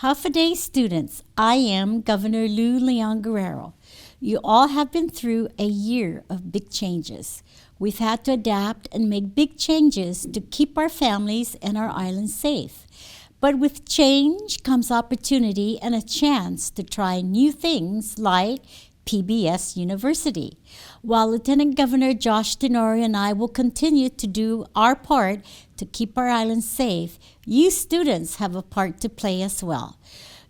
Half a day students, I am Governor Lou Leon Guerrero. You all have been through a year of big changes. We've had to adapt and make big changes to keep our families and our island safe. But with change comes opportunity and a chance to try new things like PBS University. While Lieutenant Governor Josh Tenorio and I will continue to do our part to keep our island safe, you students have a part to play as well.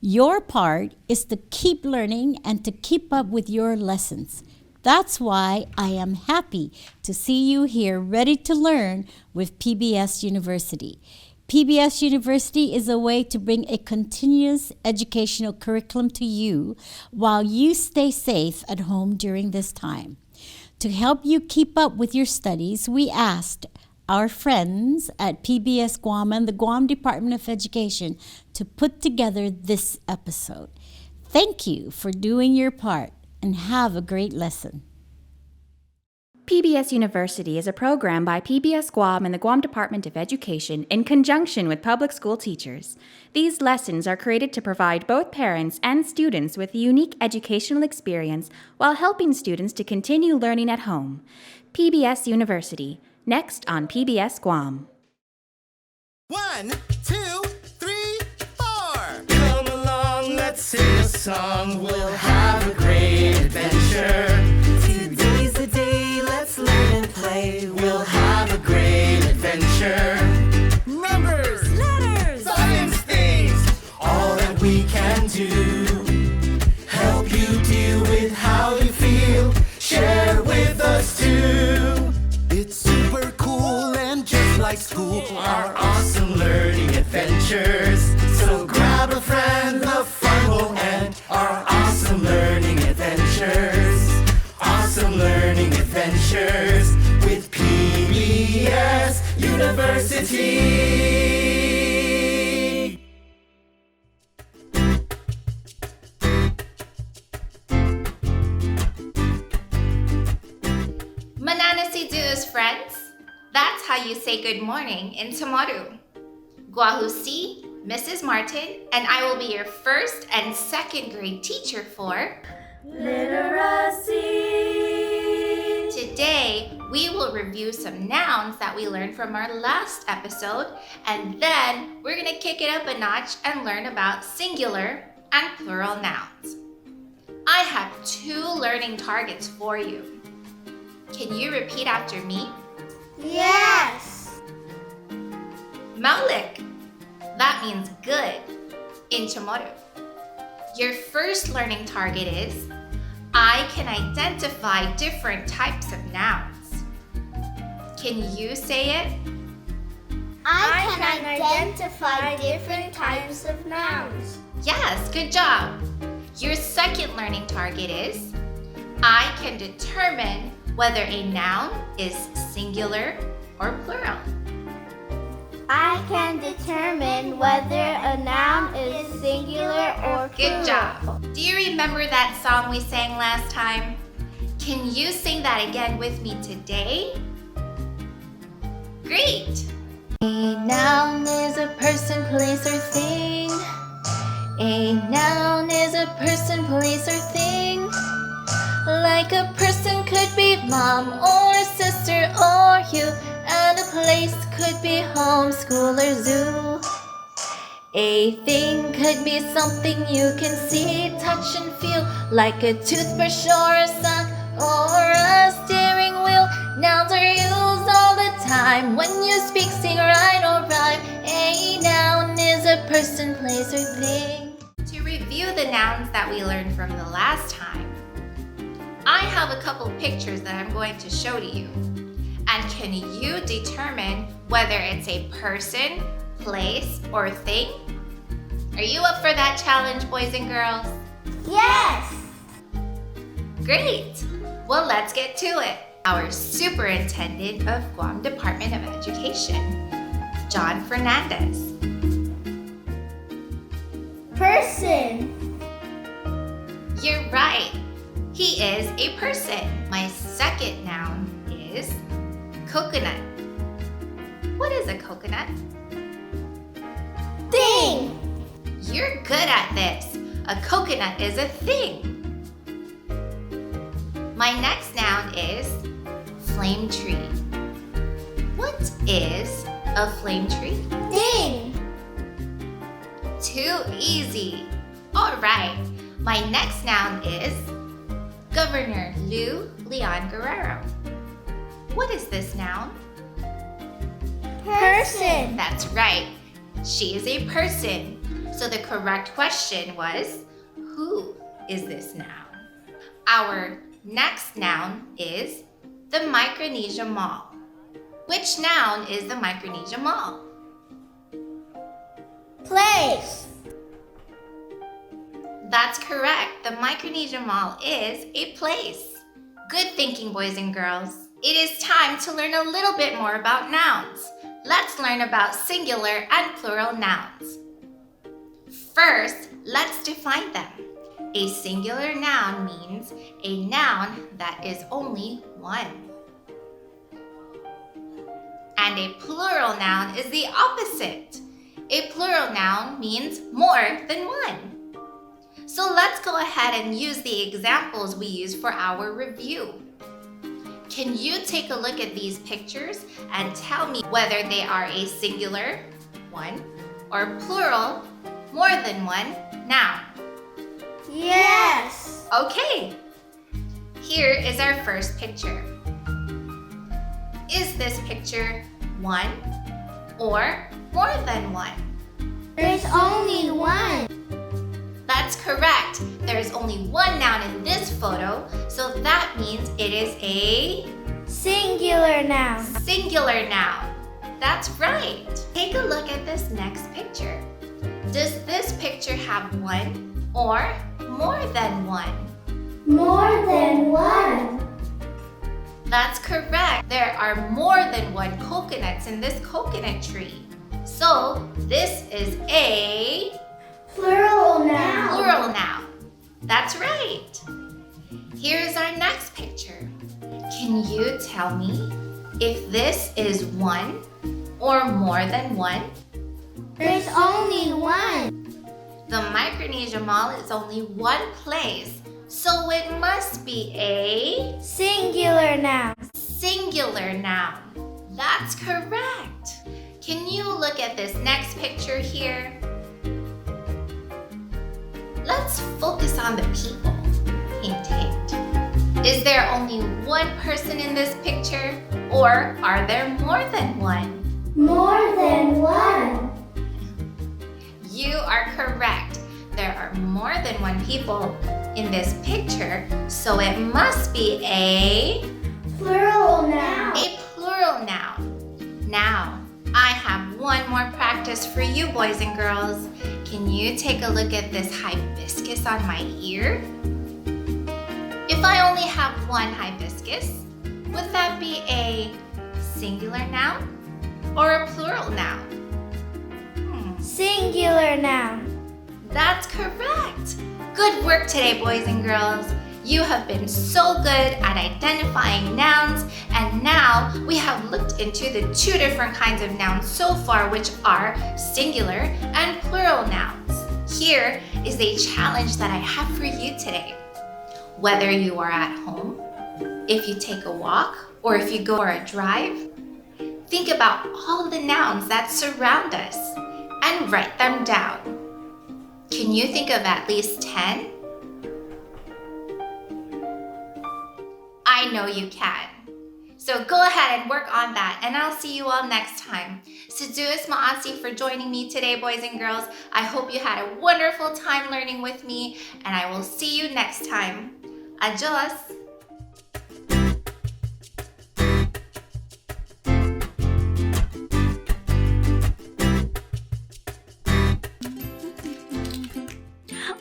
Your part is to keep learning and to keep up with your lessons. That's why I am happy to see you here ready to learn with PBS University. PBS University is a way to bring a continuous educational curriculum to you while you stay safe at home during this time. To help you keep up with your studies, we asked our friends at PBS Guam and the Guam Department of Education to put together this episode. Thank you for doing your part and have a great lesson. PBS University is a program by PBS Guam and the Guam Department of Education in conjunction with public school teachers. These lessons are created to provide both parents and students with a unique educational experience while helping students to continue learning at home. PBS University, next on PBS Guam. 1, 2, 3, 4. Come along, let's sing a song. We'll have a great adventure. Today's the day, let's learn and play. We'll have a great adventure. Numbers, letters, science things, all that we can do. Help you deal with how you feel. Share with us too. It's super cool and just like school, our awesome learning adventures. So grab a friend, the fun will end. Our awesome learning adventures. Awesome learning adventures with PBS University. Mananasidu's friends. That's how you say good morning in CHamoru. Guahusi, Mrs. Martin, and I will be your first and second grade teacher for literacy. Today, we will review some nouns that we learned from our last episode, and then we're gonna kick it up a notch and learn about singular and plural nouns. I have 2 learning targets for you. Can you repeat after me? Yes. Maulik. That means good in CHamoru. Your first learning target is I can identify different types of nouns. Can you say it? I can identify different types of nouns. Yes, good job. Your second learning target is I can determine whether a noun is singular or plural. I can determine whether a noun is singular or plural. Good job. Do you remember that song we sang last time? Can you sing that again with me today? Great. A noun is a person, place, or thing. A noun is a person, place, or thing. Like a person could be mom or sister or you, and a place could be home, school, or zoo. A thing could be something you can see, touch, and feel, like a toothbrush or a sock or a steering wheel. Nouns are used all the time when you speak, sing, write, or rhyme. A noun is a person, place, or thing. To review the nouns that we learned from the last time, I have a couple pictures that I'm going to show to you. And can you determine whether it's a person, place, or thing? Are you up for that challenge, boys and girls? Yes. Great! Well, let's get to it. Our Superintendent of Guam Department of Education, John Fernandez. Person. You're right. He is a person. My second noun is coconut. What is a coconut? Thing. You're good at this. A coconut is a thing. My next noun is flame tree. What is a flame tree? Thing. Too easy. All right. My next noun is Governor Lou Leon Guerrero. What is this noun? Person. That's right. She is a person. So the correct question was, who is this noun? Our next noun is the Micronesia Mall. Which noun is the Micronesia Mall? Place. That's correct. The Micronesia Mall is a place. Good thinking, boys and girls. It is time to learn a little bit more about nouns. Let's learn about singular and plural nouns. First, let's define them. A singular noun means a noun that is only one. And a plural noun is the opposite. A plural noun means more than one. So let's go ahead and use the examples we used for our review. Can you take a look at these pictures and tell me whether they are a singular, one, or plural, more than one noun? Yes. Okay. Here is our first picture. Is this picture one or more than one? There's only one. That's correct. There is only one noun in this photo, so that means it is a Singular noun. singular noun. That's right. Take a look at this next picture. Does this picture have one or more than one? More than one. That's correct. There are more than one coconuts in this coconut tree. So this is a Plural noun. plural noun. That's right. Here's our next picture. Can you tell me if this is one or more than one? There's only one. The Micronesia Mall is only one place, so it must be a Singular noun. singular noun. That's correct. Can you look at this next picture here? Let's focus on the people. Hint, hint. Is there only one person in this picture, or are there more than one? More than one. You are correct. There are more than one people in this picture, so it must be a Plural noun. plural noun. Now, I have one more practice for you, boys and girls. Can you take a look at this hibiscus on my ear? If I only have one hibiscus, would that be a singular noun or a plural noun? Singular noun. That's correct. Good work today, boys and girls. You have been so good at identifying nouns, and now we have looked into the two different kinds of nouns so far, which are singular and plural nouns. Here is a challenge that I have for you today. Whether you are at home, if you take a walk, or if you go for a drive, think about all the nouns that surround us and write them down. Can you think of at least 10? I know you can. So go ahead and work on that, and I'll see you all next time. Seduus Maasi for joining me today, boys and girls. I hope you had a wonderful time learning with me, and I will see you next time. Adios!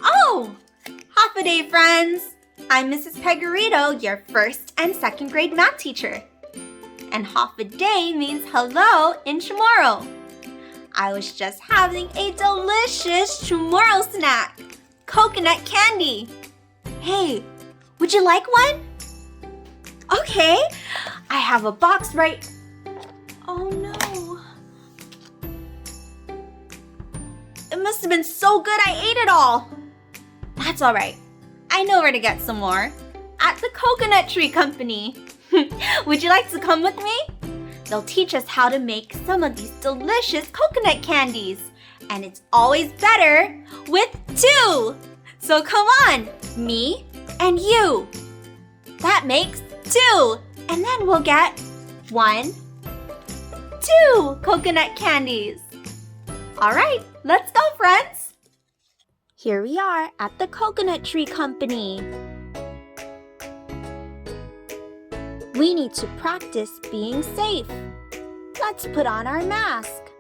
Oh! Half a day, friends! I'm Mrs. Pegorito, your first and second grade math teacher. And half a day means hello in CHamoru. I was just having a delicious CHamoru snack, coconut candy. Hey, would you like one? Okay, I have a box right... Oh no. It must have been so good I ate it all. That's all right. I know where to get some more. At the Coconut Tree Company. Would you like to come with me? They'll teach us how to make some of these delicious coconut candies. And it's always better with two. So come on, me and you. That makes two. And then we'll get 1, 2 coconut candies. All right, let's go, friends. Here we are at the Coconut Tree Company. We need to practice being safe. Let's put on our mask.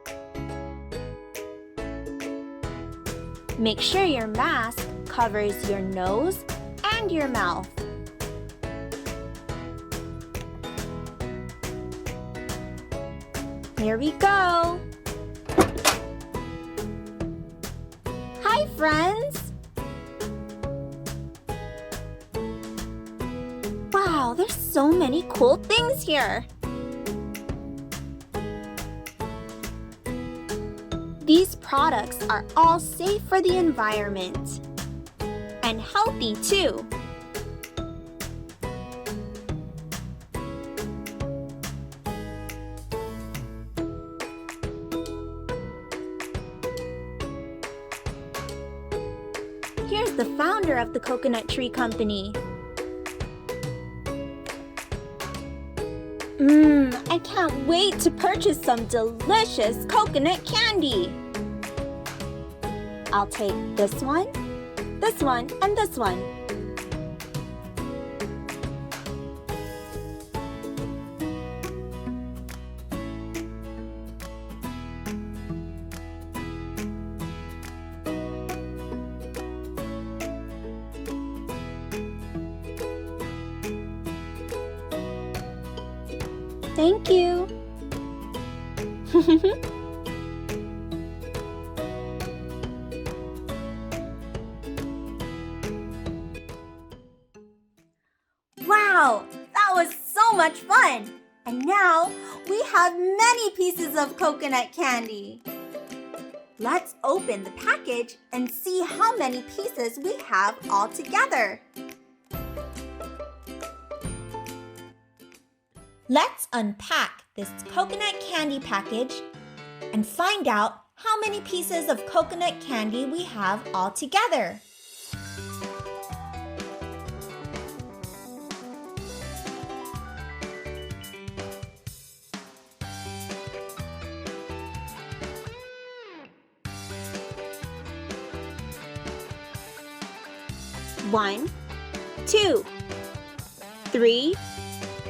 Make sure your mask covers your nose and your mouth. Here we go. Hi, friends. Wow, there's so many cool things here. These products are all safe for the environment and healthy too. Here's the founder of the Coconut Tree Company. I can't wait to purchase some delicious coconut candy. I'll take this one, and this one. Thank you. Wow, that was so much fun. And now we have many pieces of coconut candy. Let's open the package and see how many pieces we have all together. Let's unpack this coconut candy package and find out how many pieces of coconut candy we have all together. One, 2, 3,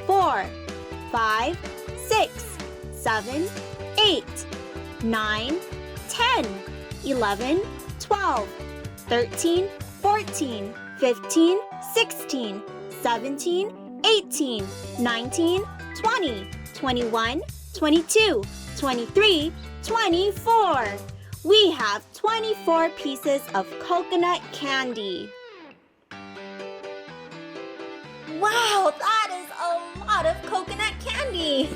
4, 5, 6, 7, 8, 9, 10, 11, 12, 13, 14, 15, 16, 17, 18, 19, 20, 21, 22, 23, 24. We have 24 pieces of coconut candy. Wow, that is a lot of coconut candy.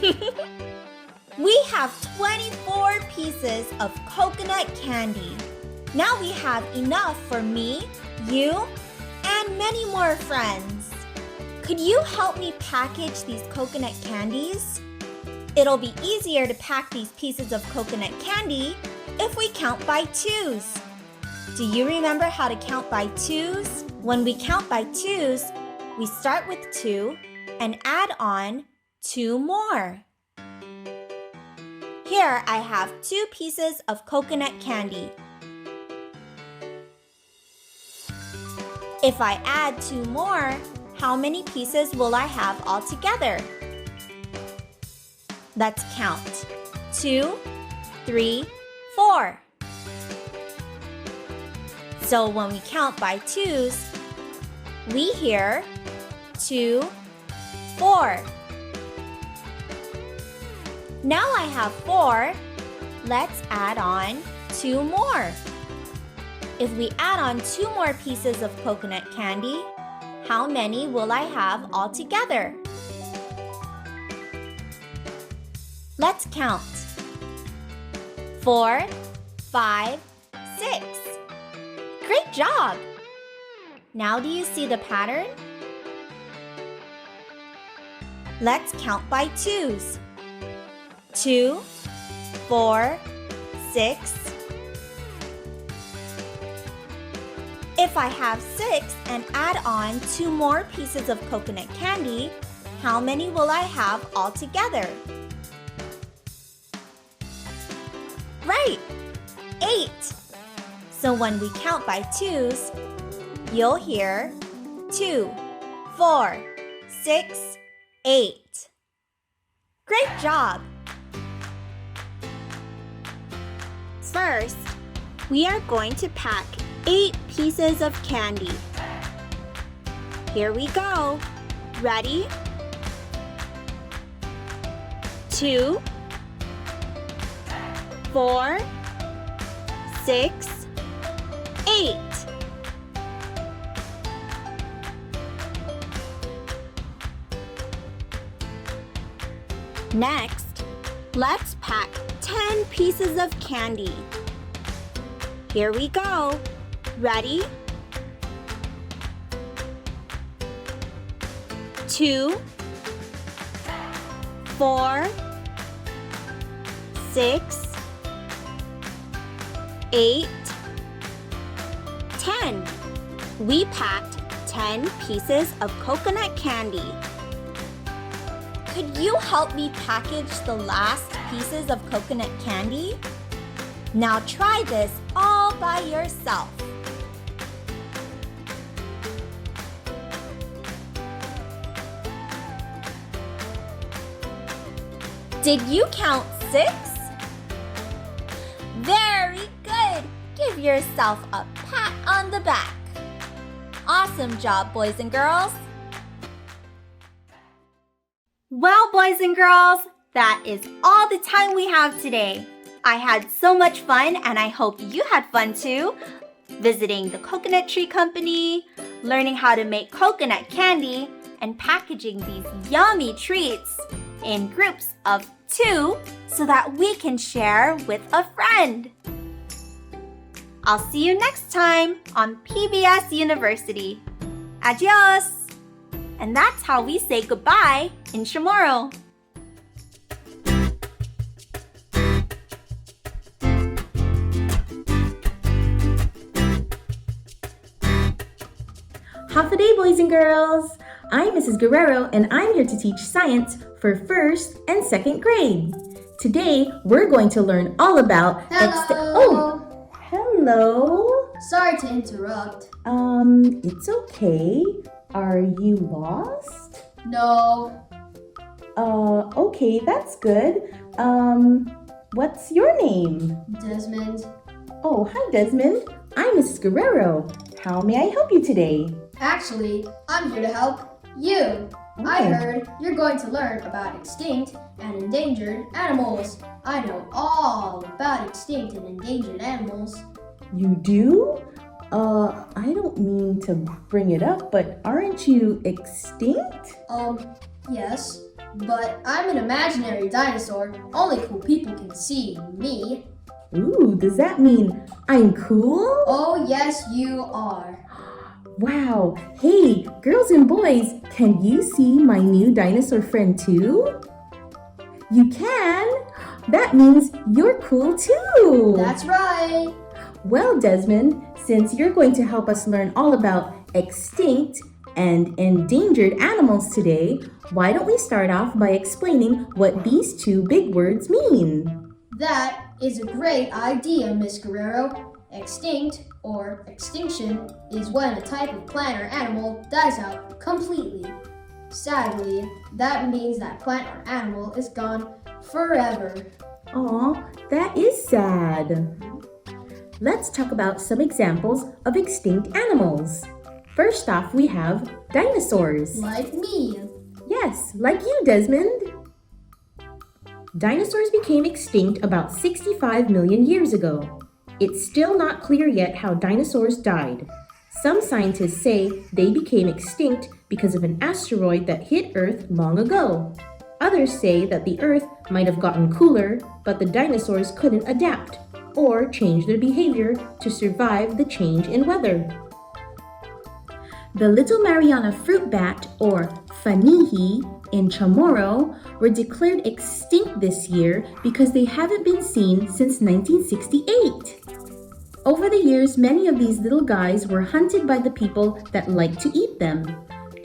We have 24 pieces of coconut candy. Now we have enough for me, you, and many more friends. Could you help me package these coconut candies? It'll be easier to pack these pieces of coconut candy if we count by twos. Do you remember how to count by twos? When we count by twos, we start with 2 and add on 2 more. Here I have 2 pieces of coconut candy. If I add 2 more, how many pieces will I have altogether? Let's count. 2, 3, 4. So when we count by twos, we hear 2, 4. Now I have 4. Let's add on 2 more. If we add on 2 more pieces of coconut candy, how many will I have altogether? Let's count. 4, 5, 6. Great job! Now do you see the pattern? Let's count by twos. 2, 4, 6. If I have 6 and add on 2 more pieces of coconut candy, how many will I have altogether? Right, 8. So when we count by twos, you'll hear 2, 4, 6, 8. Great job! First, we are going to pack 8 pieces of candy. Here we go. Ready? 2, 4, 6, 8. Next, let's pack 10 pieces of candy. Here we go. Ready? 2, 4, 6, 8, 10. We packed 10 pieces of coconut candy. Could you help me package the last pieces of coconut candy? Now try this all by yourself. Did you count 6? Very good! Give yourself a pat on the back. Awesome job, boys and girls. Well, boys and girls, that is all the time we have today. I had so much fun, and I hope you had fun too. Visiting the Coconut Tree Company, learning how to make coconut candy, and packaging these yummy treats in groups of 2 so that we can share with a friend. I'll see you next time on PBS University. Adios! And that's how we say goodbye in CHamoru. Half a day, boys and girls! I'm Mrs. Guerrero, and I'm here to teach science for 1st and 2nd grade. Today, we're going to learn all about... Hello! Hello! Sorry to interrupt. It's okay. Are you lost? No. Okay, that's good. What's your name? Desmond. Oh, hi, Desmond. I'm Mrs. Guerrero. How may I help you today? Actually, I'm here to help you. I heard you're going to learn about extinct and endangered animals. I know all about extinct and endangered animals. You do? I don't mean to bring it up, but aren't you extinct? Yes, but I'm an imaginary dinosaur. Only cool people can see me. Ooh, does that mean I'm cool? Oh, yes, you are. Wow. Hey, girls and boys, can you see my new dinosaur friend too? You can? That means you're cool too. That's right. Well, Desmond, since you're going to help us learn all about extinct and endangered animals today, why don't we start off by explaining what these 2 big words mean? That is a great idea, Miss Guerrero. Extinct, or extinction, is when a type of plant or animal dies out completely. Sadly, that means that plant or animal is gone forever. Aw, that is sad. Let's talk about some examples of extinct animals. First off, we have dinosaurs. Like me. Yes, like you, Desmond. Dinosaurs became extinct about 65 million years ago. It's still not clear yet how dinosaurs died. Some scientists say they became extinct because of an asteroid that hit Earth long ago. Others say that the Earth might have gotten cooler, but the dinosaurs couldn't adapt. or change their behavior to survive the change in weather. The Little Mariana fruit bat, or fanihi, in Chamorro were declared extinct this year because they haven't been seen since 1968. Over the years, many of these little guys were hunted by the people that like to eat them.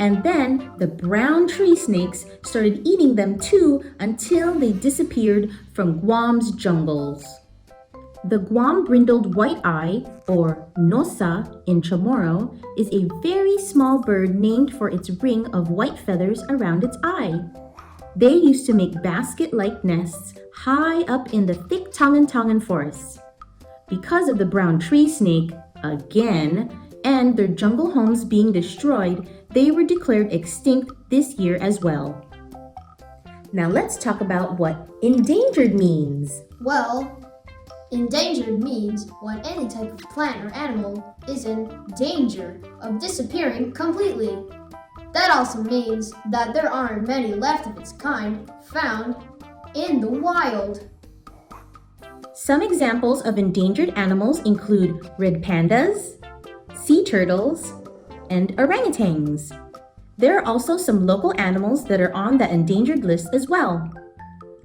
And then the brown tree snakes started eating them too until they disappeared from Guam's jungles. The Guam brindled white-eye, or nosa in Chamorro, is a very small bird named for its ring of white feathers around its eye. They used to make basket-like nests high up in the thick Tongan forests. Because of the brown tree snake, again, and their jungle homes being destroyed, they were declared extinct this year as well. Now let's talk about what endangered means. Well, endangered means when any type of plant or animal is in danger of disappearing completely. That also means that there aren't many left of its kind found in the wild. Some examples of endangered animals include red pandas, sea turtles, and orangutans. There are also some local animals that are on the endangered list as well,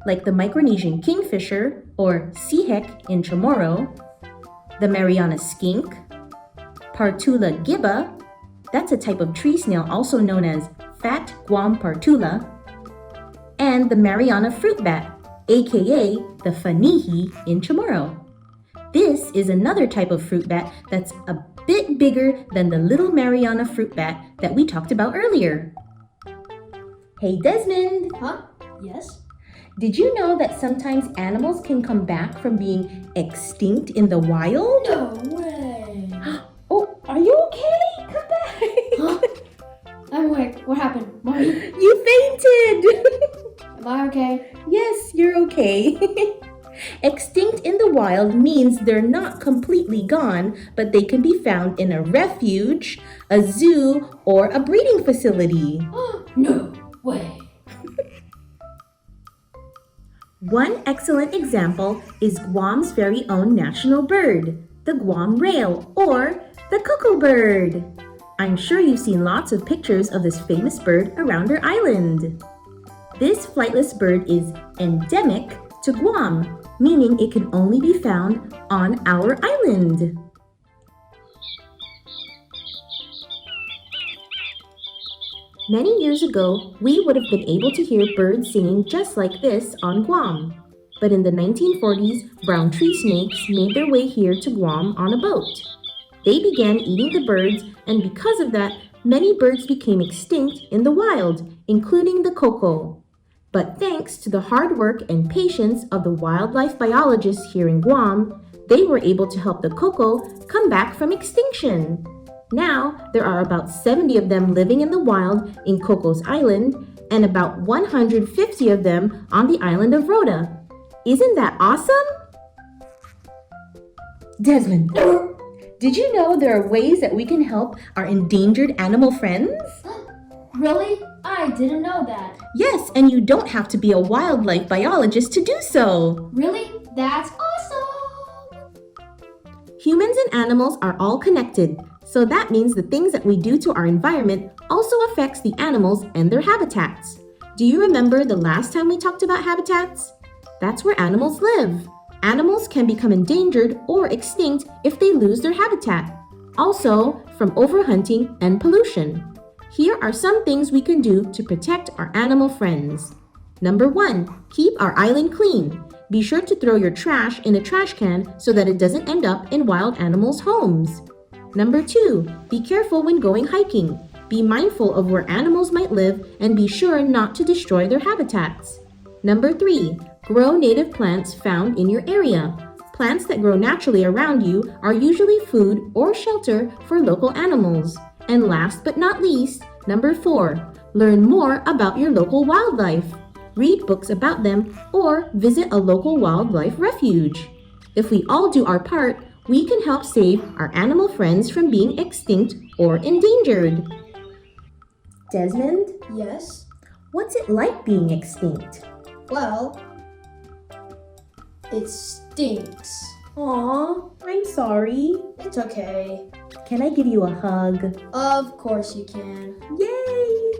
like the Micronesian kingfisher, or sihek in Chamorro, the Mariana skink, Partula gibba, that's a type of tree snail also known as fat Guam partula, and the Mariana fruit bat, aka the fanihi in Chamorro. This is another type of fruit bat that's a bit bigger than the little Mariana fruit bat that we talked about earlier. Hey Desmond! Huh? Yes? Did you know that sometimes animals can come back from being extinct in the wild? No way! Oh, are you okay? Come back! Huh? I'm awake. What happened, Mommy? You fainted! Am I okay? Yes, you're okay. Extinct in the wild means they're not completely gone, but they can be found in a refuge, a zoo, or a breeding facility. No way! One excellent example is Guam's very own national bird, the Guam rail, or the cuckoo bird. I'm sure you've seen lots of pictures of this famous bird around our island. This flightless bird is endemic to Guam, meaning it can only be found on our island. Many years ago, we would have been able to hear birds singing just like this on Guam. But in the 1940s, brown tree snakes made their way here to Guam on a boat. They began eating the birds, and because of that, many birds became extinct in the wild, including the koko. But thanks to the hard work and patience of the wildlife biologists here in Guam, they were able to help the koko come back from extinction. Now, there are about 70 of them living in the wild in Coco's Island and about 150 of them on the island of Rota. Isn't that awesome? Desmond, did you know there are ways that we can help our endangered animal friends? Really? I didn't know that. Yes, and you don't have to be a wildlife biologist to do so. Really? That's awesome! Humans and animals are all connected, so that means the things that we do to our environment also affects the animals and their habitats. Do you remember the last time we talked about habitats? That's where animals live. Animals can become endangered or extinct if they lose their habitat. Also, from overhunting and pollution. Here are some things we can do to protect our animal friends. Number 1, keep our island clean. Be sure to throw your trash in a trash can so that it doesn't end up in wild animals' homes. Number 2, be careful when going hiking. Be mindful of where animals might live and be sure not to destroy their habitats. Number 3, grow native plants found in your area. Plants that grow naturally around you are usually food or shelter for local animals. And last but not least, number 4, learn more about your local wildlife. Read books about them or visit a local wildlife refuge. If we all do our part, we can help save our animal friends from being extinct or endangered. Desmond, Yes? what's it like being extinct? Well, it stinks. Aw, I'm sorry. It's okay. Can I give you a hug? Of course you can. Yay!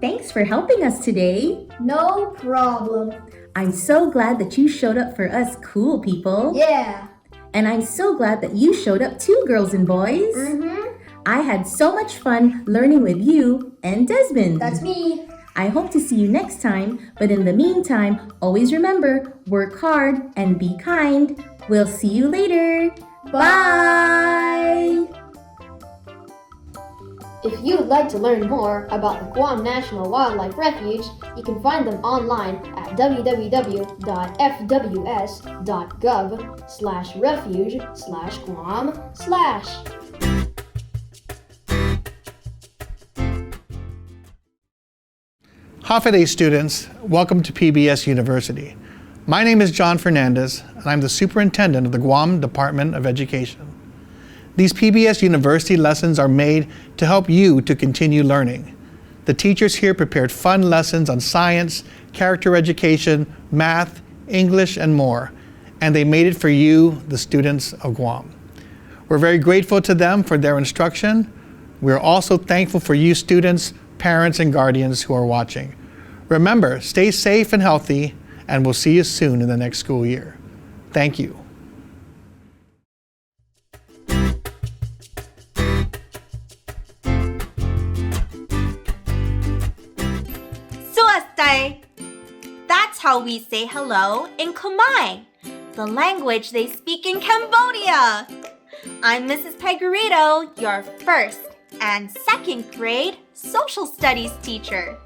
Thanks for helping us today. No problem. I'm so glad that you showed up for us cool people. Yeah. And I'm so glad that you showed up too, girls and boys. I had so much fun learning with you and Desmond. That's me. I hope to see you next time, but in the meantime, always remember, work hard and be kind. We'll see you later. Bye! If you would like to learn more about the Guam National Wildlife Refuge, you can find them online at www.fws.gov/refuge/Guam/. Hafa students, welcome to PBS University. My name is John Fernandez, and I'm the superintendent of the Guam Department of Education. These PBS University lessons are made to help you to continue learning. The teachers here prepared fun lessons on science, character education, math, English, and more, and they made it for you, the students of Guam. We're very grateful to them for their instruction. We're also thankful for you students, parents, and guardians who are watching. Remember, stay safe and healthy, and we'll see you soon in the next school year. Thank you. Suastai! That's how we say hello in Khmer, the language they speak in Cambodia. I'm Mrs. Pegarito, your first and second grade social studies teacher.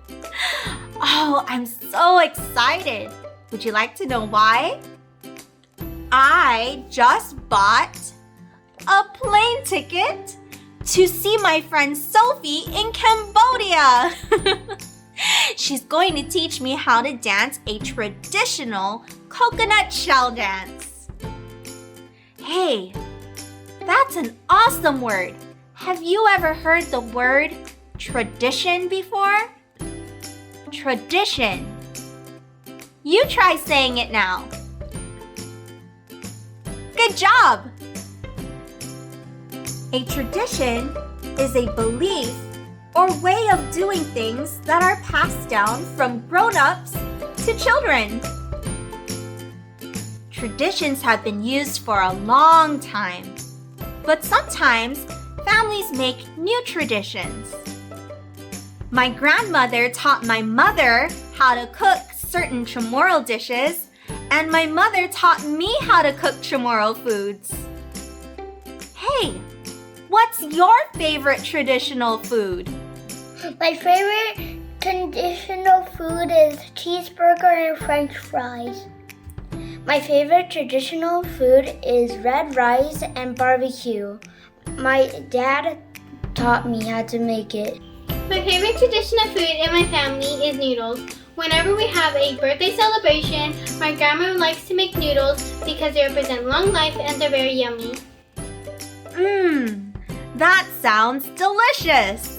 Oh, I'm so excited. Would you like to know why? I just bought a plane ticket to see my friend Sophie in Cambodia. She's going to teach me how to dance a traditional coconut shell dance. Hey, that's an awesome word. Have you ever heard the word tradition before? Tradition. You try saying it now. Good job! A tradition is a belief or way of doing things that are passed down from grown-ups to children. Traditions have been used for a long time, but sometimes families make new traditions. My grandmother taught my mother how to cook certain CHamoru dishes, and my mother taught me how to cook CHamoru foods. Hey, what's your favorite traditional food? My favorite traditional food is cheeseburger and french fries. My favorite traditional food is red rice and barbecue. My dad taught me how to make it. My favorite traditional food in my family is noodles. Whenever we have a birthday celebration, my grandma likes to make noodles because they represent long life and they're very yummy. That sounds delicious.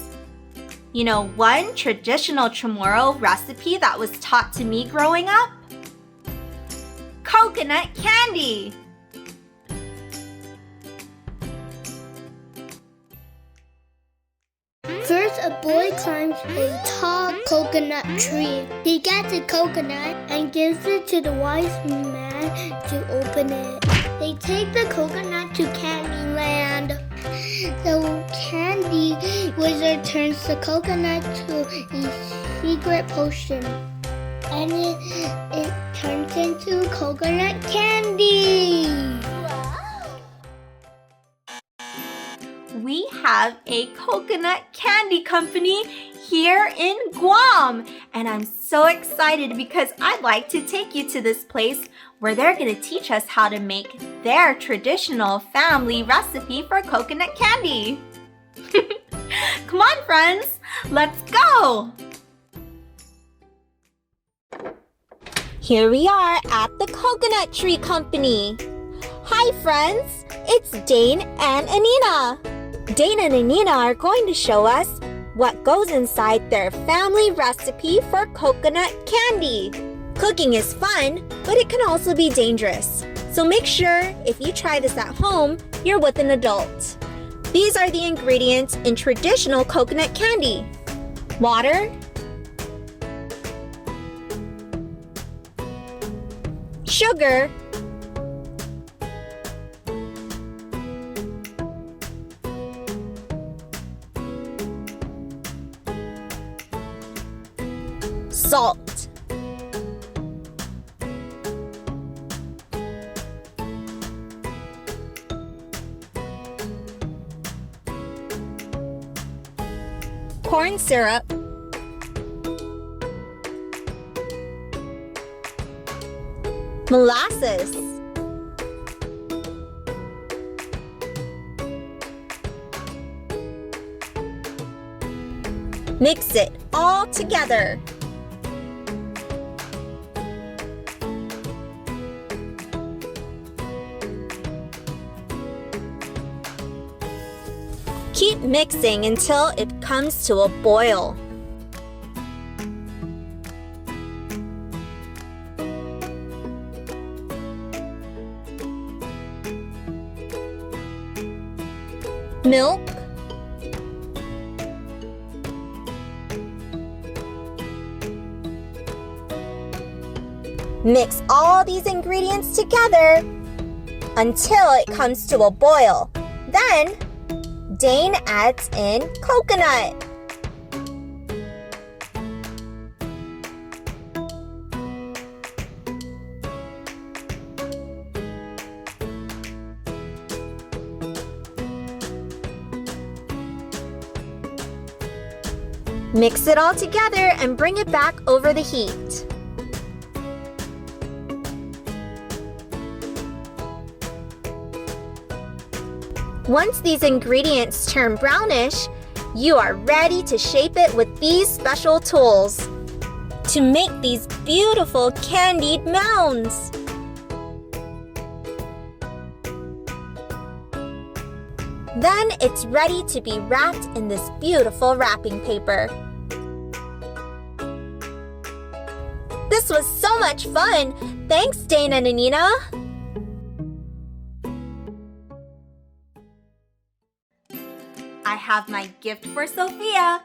You know one traditional CHamoru recipe that was taught to me growing up? Coconut candy. First, a boy climbs a tall coconut tree. He gets a coconut and gives it to the wise man to open it. They take the coconut to Candyland. The candy wizard turns the coconut to a secret potion. And it turns into coconut candy. We have a coconut candy company here in Guam. And I'm so excited because I'd like to take you to this place where they're going to teach us how to make their traditional family recipe for coconut candy. Come on, friends, let's go! Here we are at the Coconut Tree Company. Hi, friends, it's Dane and Anina. Dane and Anina are going to show us what goes inside their family recipe for coconut candy. Cooking is fun, but it can also be dangerous. So make sure if you try this at home, you're with an adult. These are the ingredients in traditional coconut candy: water, sugar, salt, corn syrup, molasses, mix it all together. Keep mixing until it comes to a boil. Milk, mix all these ingredients together until it comes to a boil. Then, Dane adds in coconut. Mix it all together and bring it back over the heat. Once these ingredients turn brownish, you are ready to shape it with these special tools to make these beautiful candied mounds. Then it's ready to be wrapped in this beautiful wrapping paper. This was so much fun! Thanks, Dane and Anina! I have my gift for Sophia,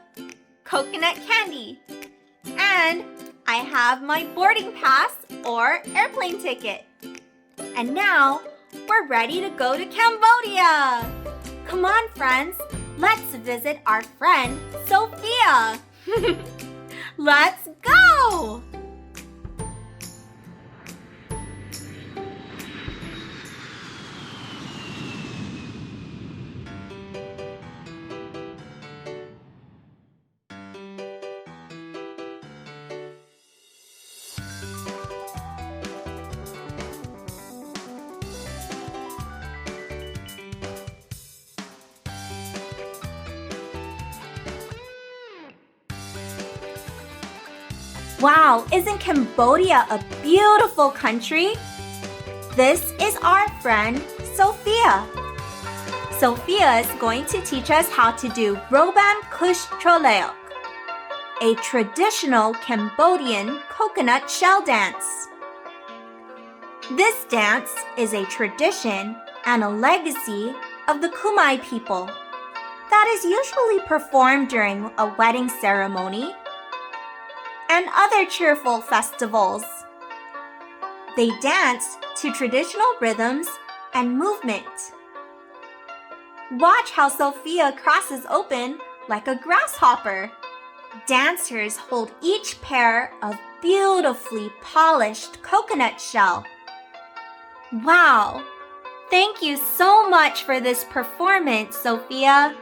coconut candy. And I have my boarding pass or airplane ticket. And now we're ready to go to Cambodia. Come on, friends, let's visit our friend Sophia. Let's go! Wow, isn't Cambodia a beautiful country? This is our friend Sophia. Sophia is going to teach us how to do Roban Kush Troleok, a traditional Cambodian coconut shell dance. This dance is a tradition and a legacy of the Khmer people that is usually performed during a wedding ceremony and other cheerful festivals. They dance to traditional rhythms and movement. Watch how Sophia crosses open like a grasshopper. Dancers hold each pair of beautifully polished coconut shell. Wow! Thank you so much for this performance, Sophia.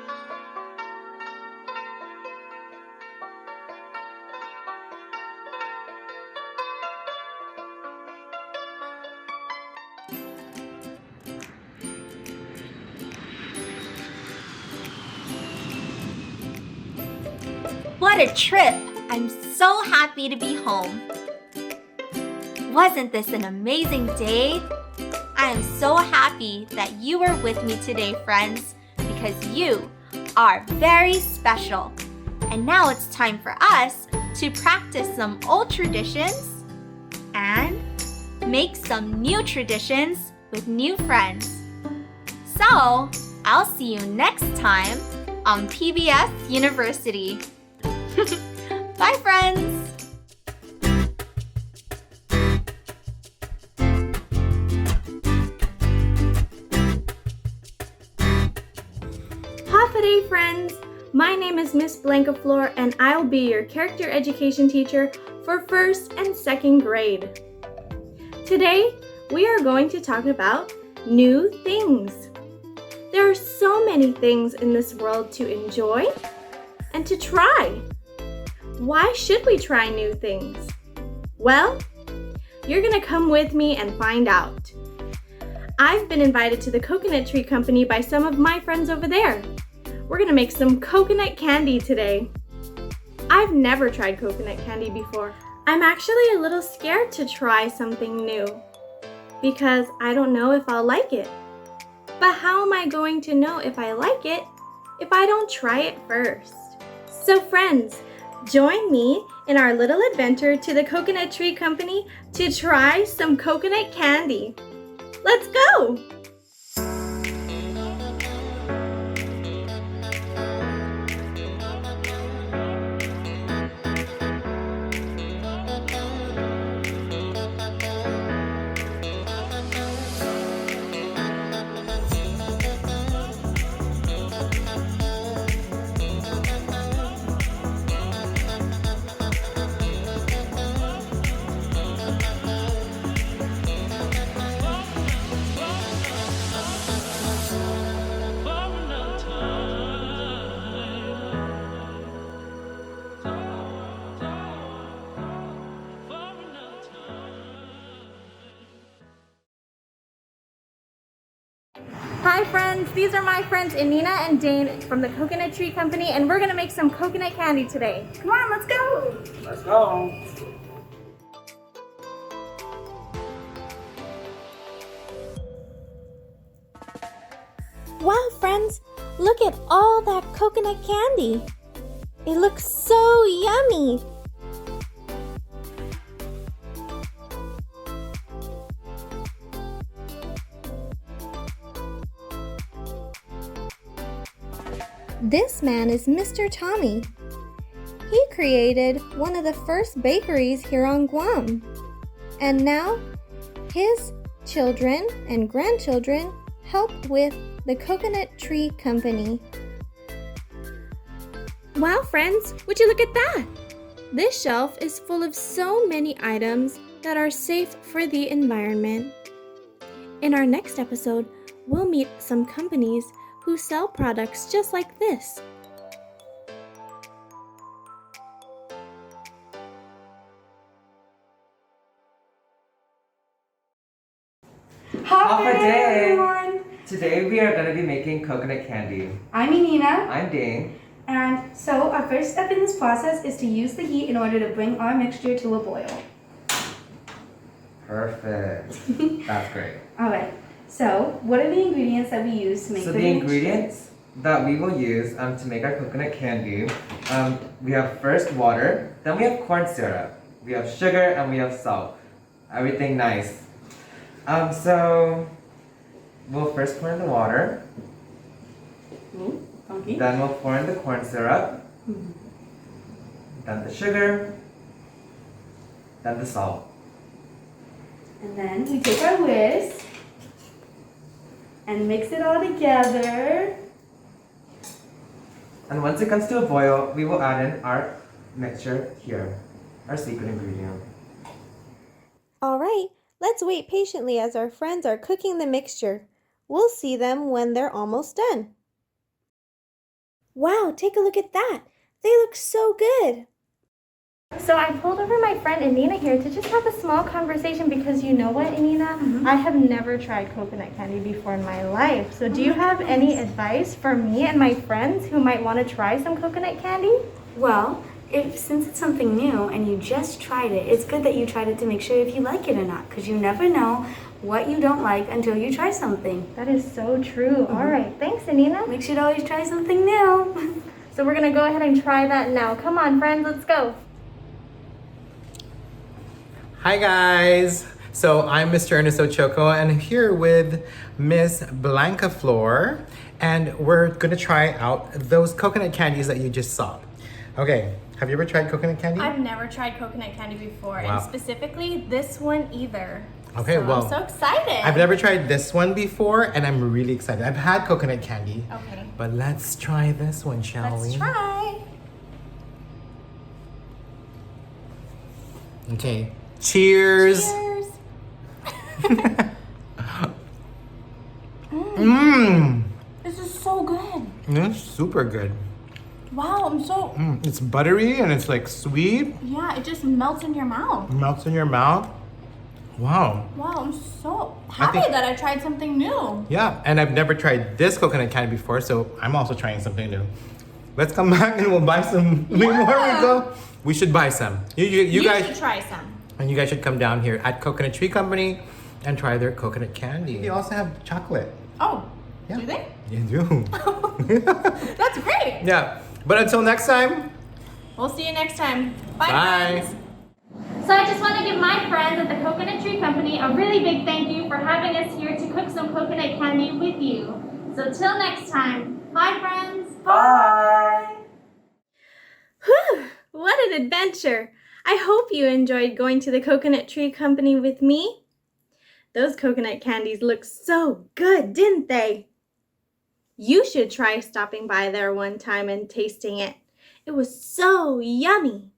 What a trip! I'm so happy to be home. Wasn't this an amazing day? I am so happy that you were with me today, friends, because you are very special. And now it's time for us to practice some old traditions and make some new traditions with new friends. So, I'll see you next time on PBS University. Bye, friends! Half a day, friends! My name is Miss Blancaflor, and I'll be your character education teacher for 1st and 2nd grade. Today, we are going to talk about new things. There are so many things in this world to enjoy and to try. Why should we try new things? Well, you're gonna come with me and find out. I've been invited to the Coconut Tree Company by some of my friends over there. We're gonna make some coconut candy today. I've never tried coconut candy before. I'm actually a little scared to try something new because I don't know if I'll like it. But how am I going to know if I like it if I don't try it first? So friends, join me in our little adventure to the Coconut Tree Company to try some coconut candy. Let's go! Hi friends, these are my friends Inina and Dane from the Coconut Tree Company, and we're gonna make some coconut candy today. Come on, let's go! Let's go. Wow friends, look at all that coconut candy. It looks so yummy. This man is Mr. Tommy. He created one of the first bakeries here on Guam. And now, his children and grandchildren help with the Coconut Tree Company. Wow, friends, would you look at that? This shelf is full of so many items that are safe for the environment. In our next episode, we'll meet some companies who sell products just like this. Half a day, everyone! Today we are going to be making coconut candy. I'm Inina. I'm Dane. And so our first step in this process is to use the heat in order to bring our mixture to a boil. Perfect. That's great. Alright, so what are the ingredients that we use to make So the the mixture? ingredients that we will use to make our coconut candy, we have first water, then we have corn syrup, we have sugar, and we have salt. Everything nice. So we'll first pour in the water, Funky. then we'll pour in the corn syrup, then the sugar, then the salt. And then we take our whisk and mix it all together. And once it comes to a boil, we will add in our mixture here, our secret ingredient. All right, let's wait patiently as our friends are cooking the mixture. We'll see them when they're almost done. Wow, take a look at that. They look so good. So I pulled over my friend Inina here to just have a small conversation because you know what, Inina? I have never tried coconut candy before in my life. So do you have any advice for me and my friends who might want to try some coconut candy? Well, since it's something new and you just tried it, it's good that you tried it to make sure if you like it or not, because you never know what you don't like until you try something. That is so true. All right, thanks, Inina. We should always try something new. So we're going to go ahead and try that now. Come on, friends, let's go. Hi guys! So I'm Mr. Ernesto Choco and I'm here with Miss Blanca Flor and we're gonna try out those coconut candies that you just saw. Okay, have you ever tried coconut candy? I've never tried coconut candy before, Wow. and specifically this one either. Okay, So well, I'm so excited. I've never tried this one before and I'm really excited. I've had coconut candy, Okay. but let's try this one, shall we? Let's try. Okay, cheers! Cheers. Mmm! This is so good. It's super good. Wow, I'm so, It's buttery and it's like sweet. yeah, it just melts in your mouth. Melts in your mouth. Wow. Wow, I'm so happy think- that I tried something new. Yeah, and I've never tried this coconut candy before, so I'm also trying something new. Let's come back and we'll buy some before we go. We should buy some. You guys should try some. and you guys should come down here at Coconut Tree Company and try their coconut candy. They also have chocolate. Oh, Yeah. do they? You do. That's great. Yeah. But until next time. We'll see you next time. Bye, Bye. friends. So I just want to give my friends at the Coconut Tree Company a really big thank you for having us here to cook some coconut candy with you. So till next time, bye friends. Bye. Whew, what an adventure. I hope you enjoyed going to the Coconut Tree Company with me. Those coconut candies look so good, didn't they? You should try stopping by there one time and tasting it. It was so yummy.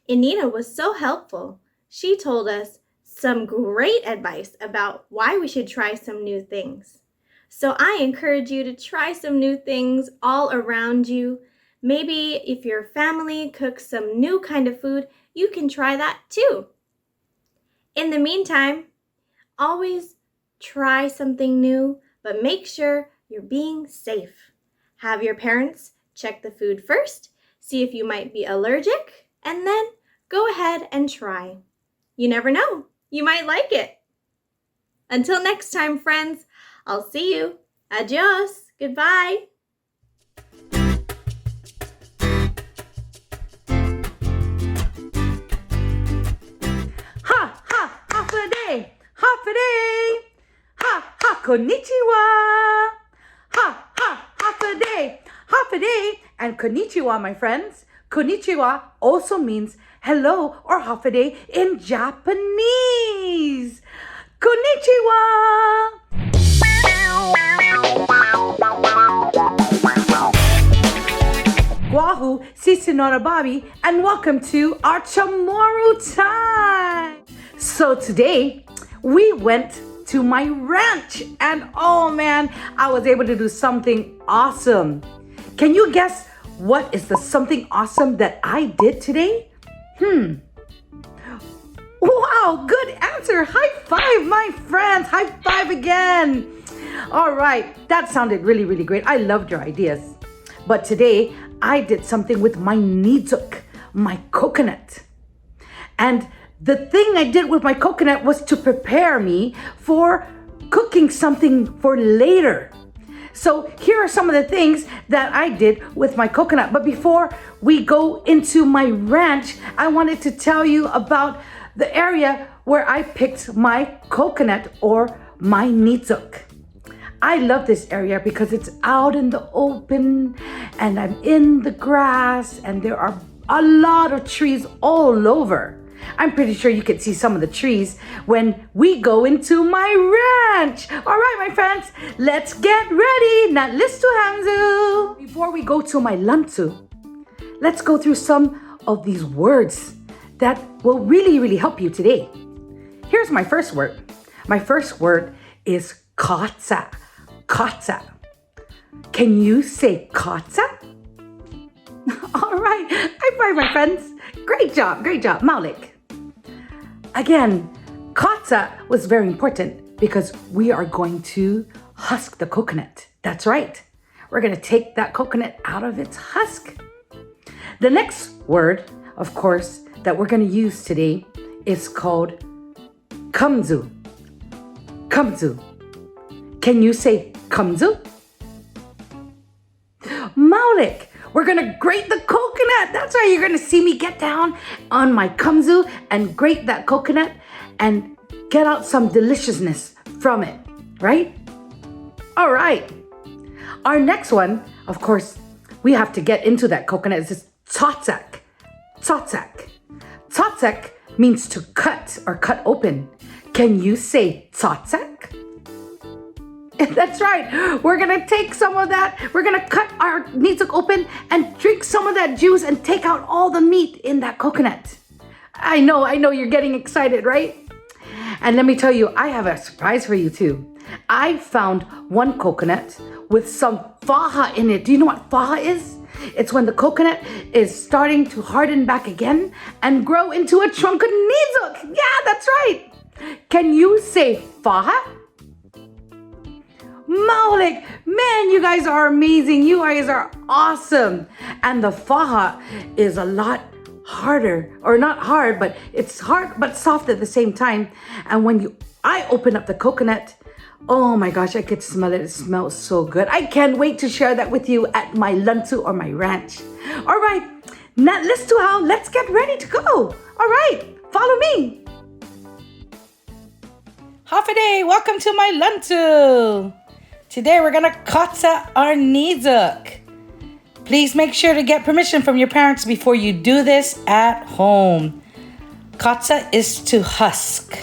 Anita was so helpful. She told us some great advice about why we should try some new things. So I encourage you to try some new things all around you. Maybe if your family cooks some new kind of food, you can try that too. In the meantime, always try something new, but make sure you're being safe. Have your parents check the food first, see if you might be allergic, and then go ahead and try. You never know, you might like it. Until next time, friends, I'll see you. Adios. Goodbye. Half a day, ha, konnichiwa. Half a day, and konnichiwa, my friends. Konnichiwa also means hello or half a day in Japanese. Konnichiwa. Guahu, si senora Bobby, and welcome to our CHamoru time. So today, we went to my ranch, and oh man, I was able to do something awesome. Can you guess what is the something awesome that I did today? Wow, good answer. High five, my friends. High five again. All right, that sounded really, really great. I loved your ideas. But today, I did something with my Niyok, my coconut. And the thing I did with my coconut was to prepare me for cooking something for later. So here are some of the things that I did with my coconut. But before we go into my ranch, I wanted to tell you about the area where I picked my coconut or my Niyok. I love this area because it's out in the open and I'm in the grass and there are a lot of trees all over. I'm pretty sure you can see some of the trees when we go into my ranch. All right, my friends, let's get ready. Now, listu Hamzu. Before we go to my Låncho, let's go through some of these words that will really, really help you today. Here's my first word. My first word is katsa. Katsa. Can you say katsa? All right, high five, my friends. Great job, Maulik. Again, katsa was very important because we are going to husk the coconut. That's right. We're going to take that coconut out of its husk. The next word, of course, that we're going to use today is called kamzu. Kamzu. Can you say kamzu? Maulik, we're gonna grate the coconut. That's right, you're gonna see me get down on my kamzu and grate that coconut and get out some deliciousness from it, right? All right. Our next one, of course, we have to get into that coconut. It's this totsak. Totsak. Totsak means to cut or cut open. Can you say totsak? That's right. We're gonna take some of that. We're gonna cut our niyok open and drink some of that juice and take out all the meat in that coconut. I know you're getting excited, right? And let me tell you, I have a surprise for you too. I found one coconut with some faha in it. Do you know what faha is? It's when the coconut is starting to harden back again and grow into a trunk of niyok. Yeah, that's right. Can you say faha? Maulik, man, you guys are amazing. You guys are awesome. And the faha is a lot harder, or not hard, but it's hard but soft at the same time. And when I open up the coconut, oh my gosh, I could smell it. It smells so good. I can't wait to share that with you at my Låncho or my ranch. All right, now let's get ready to go. All right, follow me. Hafide, welcome to my Låncho. Today we're gonna katsa our niyok. Please make sure to get permission from your parents before you do this at home. Katsa is to husk.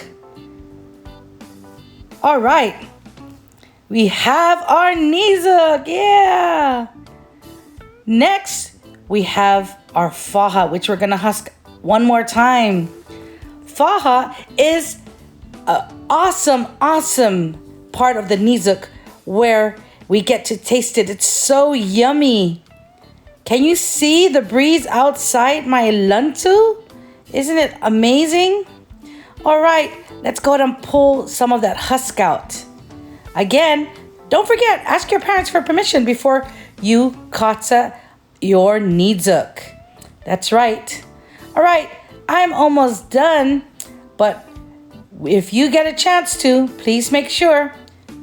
All right. We have our niyok, yeah. Next, we have our faha, which we're gonna husk one more time. Faha is an awesome part of the niyok where we get to taste it. It's so yummy. Can you see the breeze outside my Låncho? Isn't it amazing? All right, let's go ahead and pull some of that husk out. Again, don't forget, ask your parents for permission before you katsa your niyok. That's right. All right, I'm almost done, but if you get a chance to, please make sure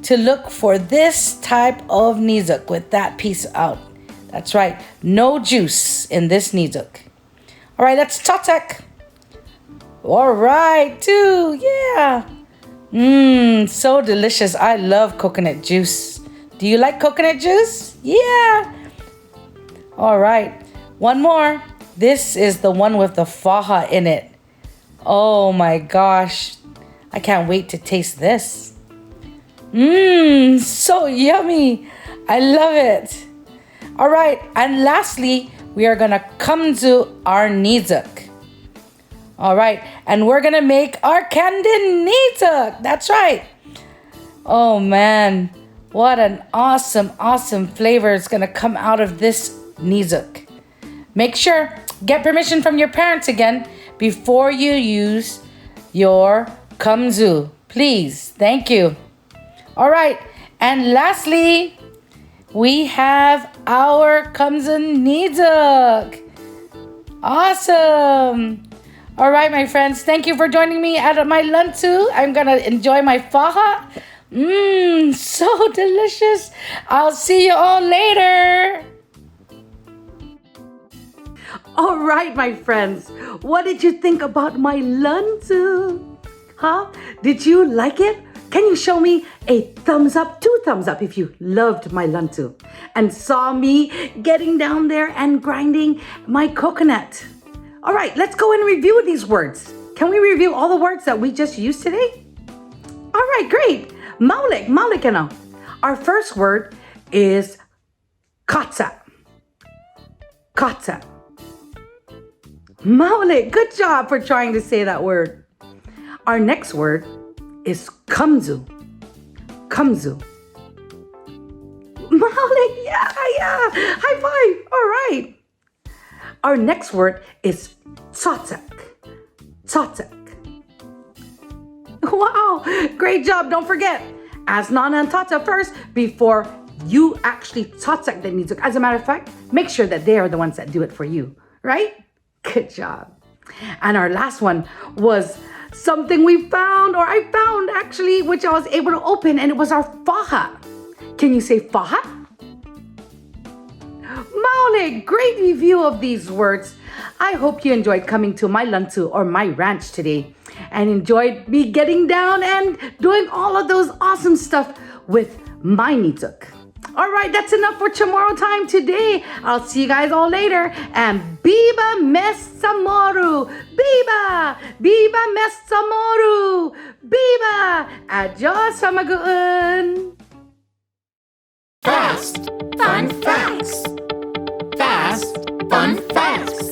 to look for this type of niyok with that piece out. That's right, no juice in this niyok. All right, that's totsak. All right, too, yeah. So delicious. I love coconut juice. Do you like coconut juice? Yeah. All right, one more. This is the one with the faha in it. Oh my gosh. I can't wait to taste this. So yummy. I love it. All right, and lastly, we are gonna come to our niyok. All right, and we're gonna make our candy niyok. That's right. Oh man, what an awesome flavor is gonna come out of this niyok. Make sure, get permission from your parents again before you use your kamzu. Please, thank you. All right, and lastly, we have our kamzu niyok. Awesome. All right, my friends, thank you for joining me at my Låncho. I'm gonna enjoy my faha. So delicious. I'll see you all later. All right, my friends, what did you think about my Låncho? Huh? Did you like it? Can you show me a thumbs up, 2 thumbs up if you loved my Låncho and saw me getting down there and grinding my coconut? All right, let's go and review these words. Can we review all the words that we just used today? All right, great. Maulik, our first word is katsa. Katsa. Maulik, good job for trying to say that word. Our next word is kamzu. Kamzu. Maulik, yeah. High five. All right. Our next word is totsak. Totsak. Wow, great job. Don't forget, ask Nana and Tata first before you actually totsak the niyok. As a matter of fact, make sure that they are the ones that do it for you, right? Good job. And our last one was something we found, or I found actually, which I was able to open, and it was our faha. Can you say faha? a great review of these words. I hope you enjoyed coming to my Låncho or my ranch today and enjoyed me getting down and doing all of those awesome stuff with my Niyok. All right, that's enough for tomorrow time today. I'll see you guys all later. And Biba mes CHamoru. Biba! Biba mes CHamoru. Biba! Adios, Samagoon. Fast, fun facts. Fast, fun facts.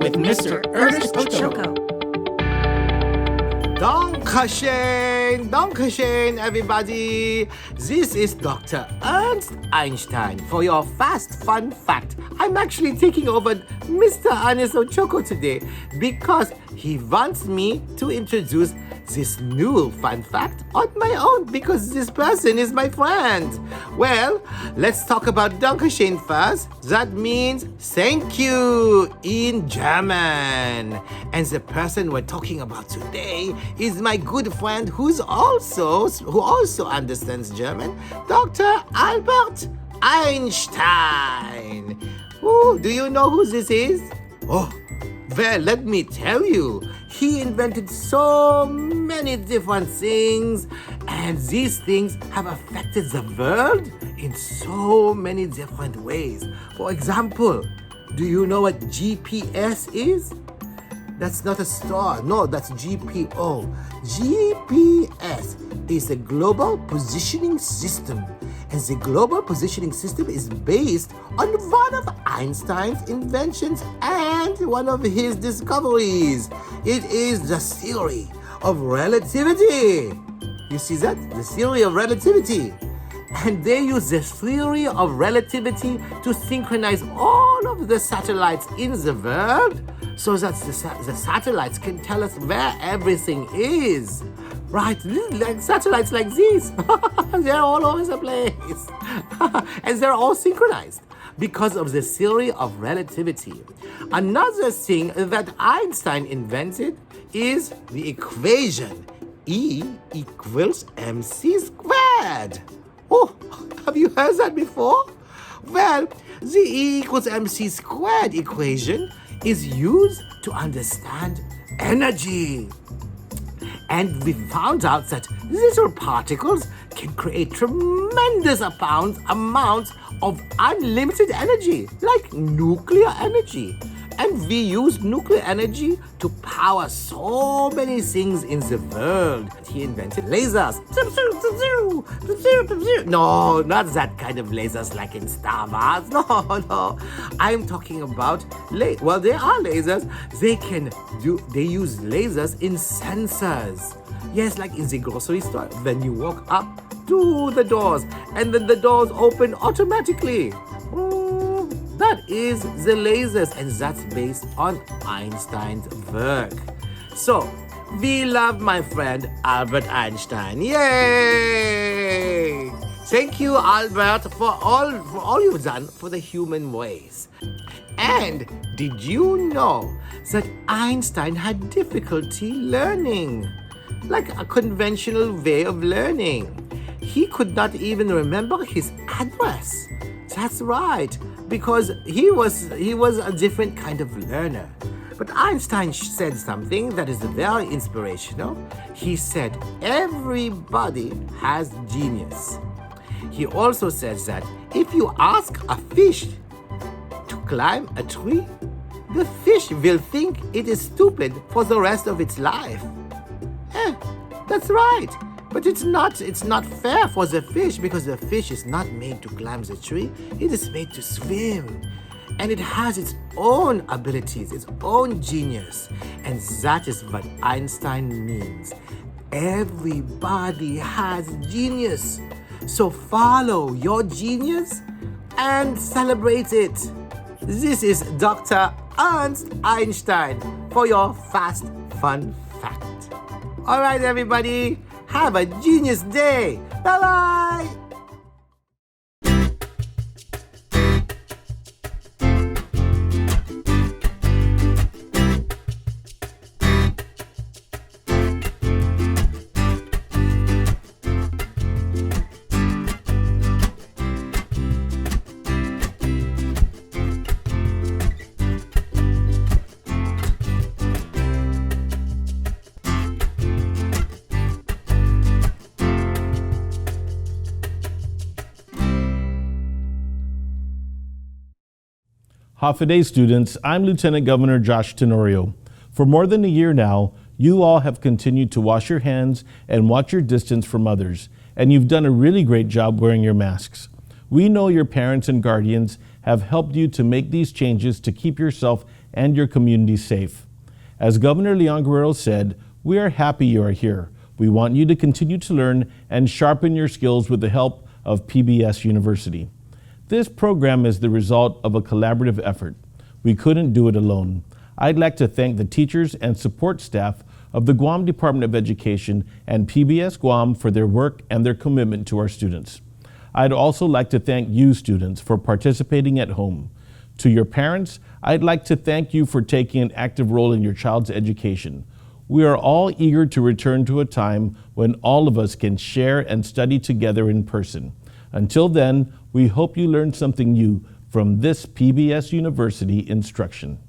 With Mr. Ernest Ochoa. Dankeschön, everybody. This is Dr. Ernst Einstein for your fast fun fact. I'm actually taking over Mr. Ernest Ochoa today because he wants me to introduce this new fun fact on my own because this person is my friend. Well, let's talk about Dankeschön first. That means thank you in German. And the person we're talking about today is my good friend who also understands German, Dr. Albert Einstein. Oh, do you know who this is? Oh, well, let me tell you. He invented so many different things, and these things have affected the world in so many different ways. For example, do you know what GPS is? That's not a star. No, that's GPO. GPS is a global positioning system. And the global positioning system is based on one of Einstein's inventions and one of his discoveries. It is the theory of relativity. You see that? The theory of relativity. And they use the theory of relativity to synchronize all of the satellites in the world so that the satellites can tell us where everything is. Right, like satellites like these. They're all over the place. And they're all synchronized because of the theory of relativity. Another thing that Einstein invented is the equation E equals mc squared. Oh, have you heard that before? Well, the E equals mc squared equation is used to understand energy. And we found out that little particles can create tremendous amounts of unlimited energy, like nuclear energy. And we use nuclear energy to power so many things in the world. He invented lasers. No, not that kind of lasers like in Star Wars. No. I'm talking about, they are lasers. They use lasers in sensors. Yes, like in the grocery store, when you walk up to the doors and then the doors open automatically. That is the lasers, and that's based on Einstein's work. So, we love my friend Albert Einstein. Yay! Thank you, Albert, for all you've done for the human race. And did you know that Einstein had difficulty learning? Like a conventional way of learning. He could not even remember his address. That's right, because he was a different kind of learner. But Einstein said something that is very inspirational. He said, everybody has genius. He also says that if you ask a fish to climb a tree, the fish will think it is stupid for the rest of its life. That's right. But it's not fair for the fish because the fish is not made to climb the tree. It is made to swim. And it has its own abilities, its own genius. And that is what Einstein means. Everybody has genius. So follow your genius and celebrate it. This is Dr. Ernst Einstein for your fast fun fact. All right, everybody. Have a genius day. Bye-bye. Hafa-Day students, I'm Lieutenant Governor Josh Tenorio. For more than a year now, you all have continued to wash your hands and watch your distance from others, and you've done a really great job wearing your masks. We know your parents and guardians have helped you to make these changes to keep yourself and your community safe. As Governor Leon Guerrero said, we are happy you are here. We want you to continue to learn and sharpen your skills with the help of PBS University. This program is the result of a collaborative effort. We couldn't do it alone. I'd like to thank the teachers and support staff of the Guam Department of Education and PBS Guam for their work and their commitment to our students. I'd also like to thank you students for participating at home. To your parents, I'd like to thank you for taking an active role in your child's education. We are all eager to return to a time when all of us can share and study together in person. Until then, we hope you learned something new from this PBS University instruction.